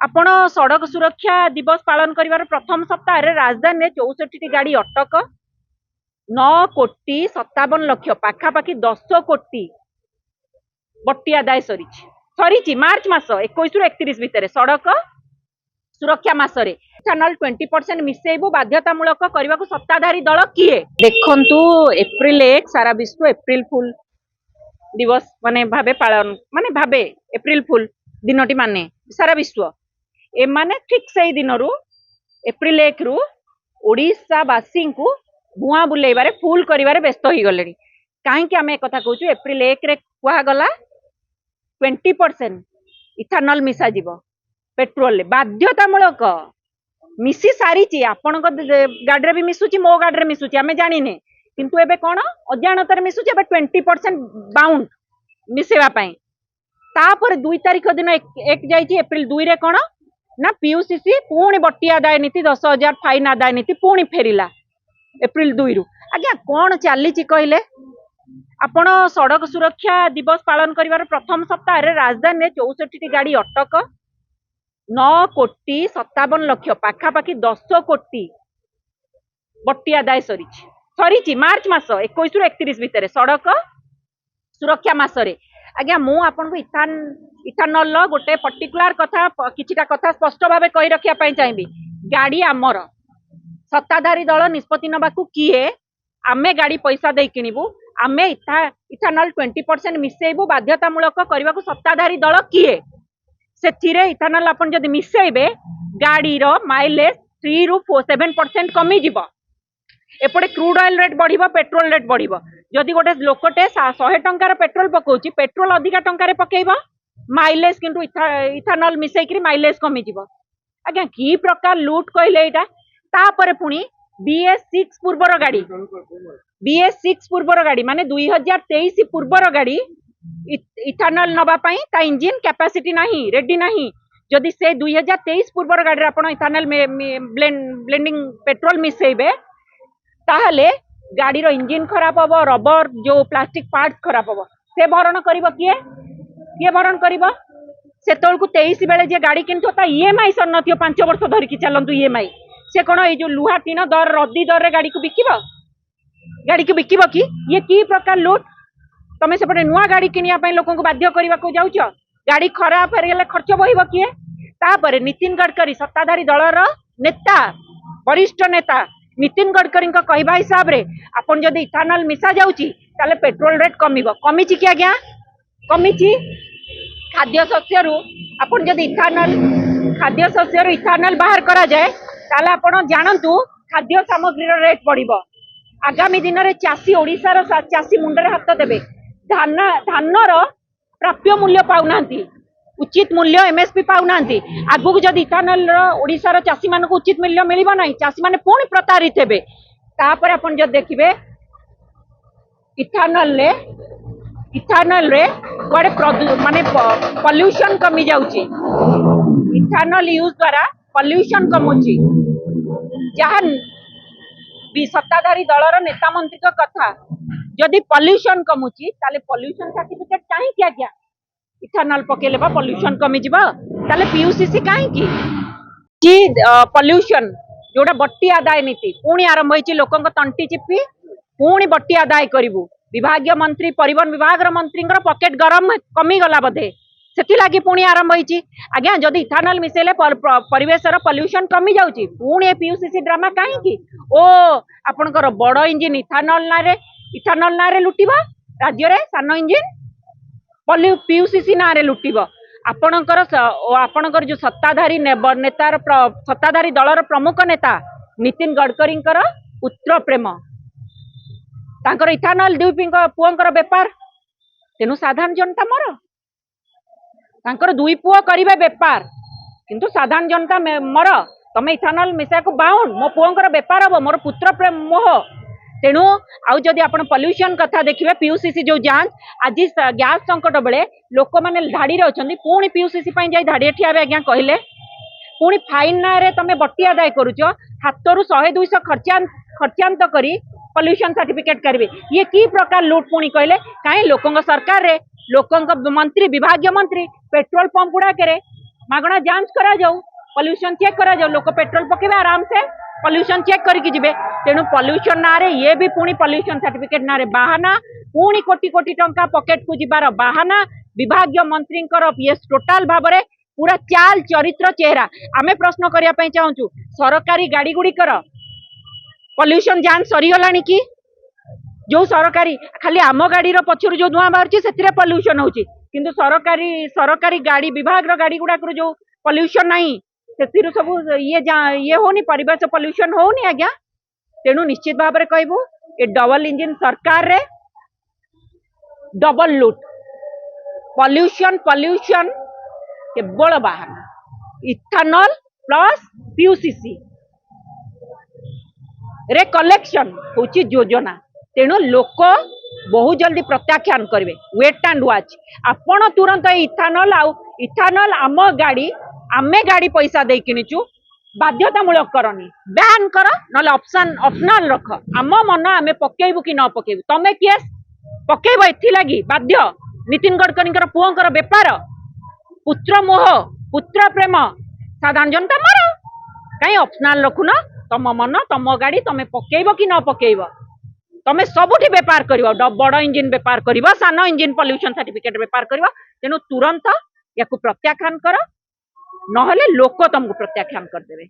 आपण सड़क सुरक्षा दिवस पालन कर प्रथम सप्ताह राजधानी में 64 गाड़ी अटक 9,57,00,000 पाखापाखि 10 कोटी बट्टी आदाय सरी मार्च मास 21 रु 31 भितर सड़क सुरक्षा मसरे इथानल 20% मिसेबू बाध्यतामूलक करने को सत्ताधारी दल किए देखंतु एप्रिल 1 सारा विश्व एप्रिल फुल दिवस माने भावे पालन माने भावे एप्रिल फुल दिनटी माने सारा विश्व ए माने ठीक से दिन रु एप्रिल 1 रु ओडिशावासी को भुआ बुलेबारे फुल करिवारे व्यस्त हो गले कहीं आम एक कहूँ एप्रिल 1 रे कहगला 20% इथानल मिसा जीव पेट्रोल बाध्यतामूलक मिसी सारी आपण गाड़ी भी मिसुची मो गाड़ी मिसुची आम जाने किंतु एबे कौन अजाणतार मिसुची एबे 20% बाउंड मिसेवाई तापर 2 तारिख दिन एक जाइए एप्रिल 2 रे कौन ना पीयूसीसी पुणी बट्टी आदाय नीति 10,000 फाइन आदाय नीति पुणी फेरिला एप्रिल 2 रु आज्ञा कौन चली कहले आपण सड़क सुरक्षा दिवस पालन कर प्रथम सप्ताह राजधानी में 64 गाड़ी अटक 9,57,00,000 पाखापाखि 10 कोटी बट्टी आदाय सरी मार्च मास 21 रु 31 भितर सड़क सुरक्षा मसरे आज्ञा मु आपन को इथानल गोटे पर्टिकुलर कथा किछिटा कथा स्पष्ट भाव कही रखा चाहिए गाड़ी आमर सत्ताधारी दल निष्पत्ति नबाकू किए आमे गाड़ी पैसा दे किणबू आमे इथानल 20% मिसेबू बाध्यतामूलक करने को सत्ताधारी दल किए से इथानल आपन जदि मिसेबे गाड़ी रो माइलेज 3 रु 7% कमी जीव एपटे क्रूड ऑयल रेट बढ़िबो पेट्रोल रेट बढ़िबो जदि गोटे लोकटे 100 टंकार पेट्रोल पकाउची पेट्रोल अधिका टंकार पकेइबा माइलेज किंतु इथानल मिसेकरी माइलेज कमी जीव आज्ञा की प्रकार लूट कहले एटा तापरे पुणी BS6 पूर्वर गाड़ी BS6 पूर्वर गाड़ी माने 2023 पूर्वर गाड़ी इथानल नबा पई ता इंजिन कैपेसिटी नहीं रेडी नहीं जदि से 2023 पूर्वर गाड़ी आपण इथानल ब्लेंडिंग पेट्रोल मिसेबे ताहले गाड़ी रो इंजिन खराब हबो रबर जो प्लास्टिक पार्ट्स खराब हबो से भरण करिवो किए भरण करिवो सेतोल को 23 बेले जे गाड़ी किंतु ता EMI सर नथियो 5 वर्ष धरि कि चलंतु EMI से कोन ए जो लुहा टीन दर रद्दी दर रे गाड़ी को बिकिबो कि ये की प्रकार लूट तमे सेपटे नुआ गाड़ी किनिया पई लोकन को बाध्य करबा को जाउछ गाड़ी खराब हेले खर्च बहिबो किए तापर नितिन गडकरी सत्ताधारी दलर नेता वरिष्ठ नेता नितिन गडकरी कहवा हिसाब रे आपन जदि इथानल मिसा जाउची ताले पेट्रोल रेट कमिबो कमिची कि आज्ञा कमिची खाद्य शस्य रु आपन जदि खाद्य शस्य रु इथानल बाहर करा जाए ताले आपन जानंतु खाद्य सामग्री रो रेट बढ़िबो आगामी दिन रे चासी ओडिसा रो चासी मुंडरे हाथ देबे धानर प्राप्य मूल्य पाउनांती उचित मूल्य MSP पाउनांती आगु जदि इथानल ओडिसा चाषी मान को उचित मूल्य मिलिबा नहीं चाषी माने पुणी प्रतारित हेबे तापर आपण जब देखिबे इथानल रे कोडे माने पॉल्यूशन कमी जाउची इथानल यूज द्वारा पॉल्यूशन कमुची जहां सत्ताधारी दलर नेता मंत्री का कथा जदि पॉल्यूशन कमुची ताले पॉल्यूशन सर्टिफिकेट काहे क्या क्या इथानल पकेले बा पॉल्यूशन कमी जीव ताले पीयूसीसी काहे की पॉल्यूशन जोड़ा बट्टी आदाय नीति पुणी आरंभ होईची लोकंक तंटी चिपी पुणी बट्टी आदाय करिवु विभागीय मंत्री परिवहन विभाग मंत्री पॉकेट गरम कमी गला बधे सेति लागी पुणी आरंभ होईची आज्ञा जदि इथानल मिसेले परिवेश पॉल्यूशन कमी जाउची पुणी पीयूसीसी ड्रामा काहे की ओ आपनकर बड़ इंजिन इथानल नारे लुटिबा राज्य रे सान इंजिन पीयूसीसी ना रे लुटिबो आपणकर जो सत्ताधारी नेतार सत्ताधारी दलर प्रमुख नेता नितिन गडकरी पुत्र प्रेम तांकर इथानल दुई पुओंकर बेपार तेनु साधारण जनता मर तांकर दुई पुओ करिवे बेपार किंतु साधारण जनता मर तमे इथानल मिसा को बाउंड मो पुओंकर बेपार हबो मोर पुत्र प्रेम मोह तेणु आउ जदि आपण पॉल्यूशन कथा देखिए पीयूसीसी जो जांच आज गैस संकट बेले लोक मैंने धाड़ी रे अछंती पुणी पीयूसीसी पई जाई धाड़ी ठिया आज्ञा कहले पुणी फाइन ना रे तमे बट्टी आदाय करूछ हातरू 100-200 खर्चांत करी पॉल्यूशन सर्टिफिकेट करिवे ये की प्रकार लूट पुणी कहले काहे लोकंग सरकार रे लोकंग मंत्री विभागीय मंत्री पेट्रोल पंप गुड़ा के मागणा जांच करा जाऊ पॉल्यूशन चेक करा जाऊ लोक पेट्रोल पकेबे आराम से पॉल्यूशन चेक करके जिबे तेणु पॉल्यूशन ना रे ये भी पुणी पॉल्यूशन सर्टिफिकेट ना रे बाहाना पुणी कोटी कोटी टंका पॉकेट को जिबार बाहाना विभागीय मंत्री ये टोटाल भाव में पूरा चाल चरित्र चेहरा आमे प्रश्न करिया पई चाहूचु सरकारी गाड़ी गुड़िकर पॉल्यूशन जांच सरीगलानी कि जो सरकारी खाली आम गाड़ी पछर जो धुआं बाहर से पॉल्यूशन होची किंतु सरकारी सरकारी गाड़ी विभाग गाड़ी गुड़ाक जो पॉल्यूशन नहीं से सब ये होनी परिवेश पॉल्यूशन होनी आज्ञा तेणु निश्चित भाव में कहबू ये डबल इंजिन सरकार रे डबल लुट पॉल्यूशन पॉल्यूशन केवल बाहर इथानॉल प्लस पीयूसीसी रे कलेक्शन होची योजना तेणु लोक बहुत जल्दी प्रत्याख्यान करेंगे वेट एंड वॉच आपण तुरंत इथानॉल आम गाड़ी आमे गाड़ी पैसा दे किनिचु बाध्यतामूलक करनी बैन कर ना ऑप्शन ऑप्शनल रख आम मन आमे पकेबू कि न पकेबू तमे केस पकेब एथि बाध्य नितिन गडकरी पुओंकर बेपार पुत्र मोह पुत्र प्रेम साधारण जनता मर कहीं ऑप्शनल रखुन तम मन तम गाड़ी तमे पकेब कि न पकेब तमे सबुठी बेपार कर बड़ इंजिन बेपार कर सान इंजिन पॉल्यूशन सर्टिफिकेट बेपार कर तेणु तुरंत या प्रत्याख्यान कर नहले लोक तुमको प्रत्याख्यान करदेवे।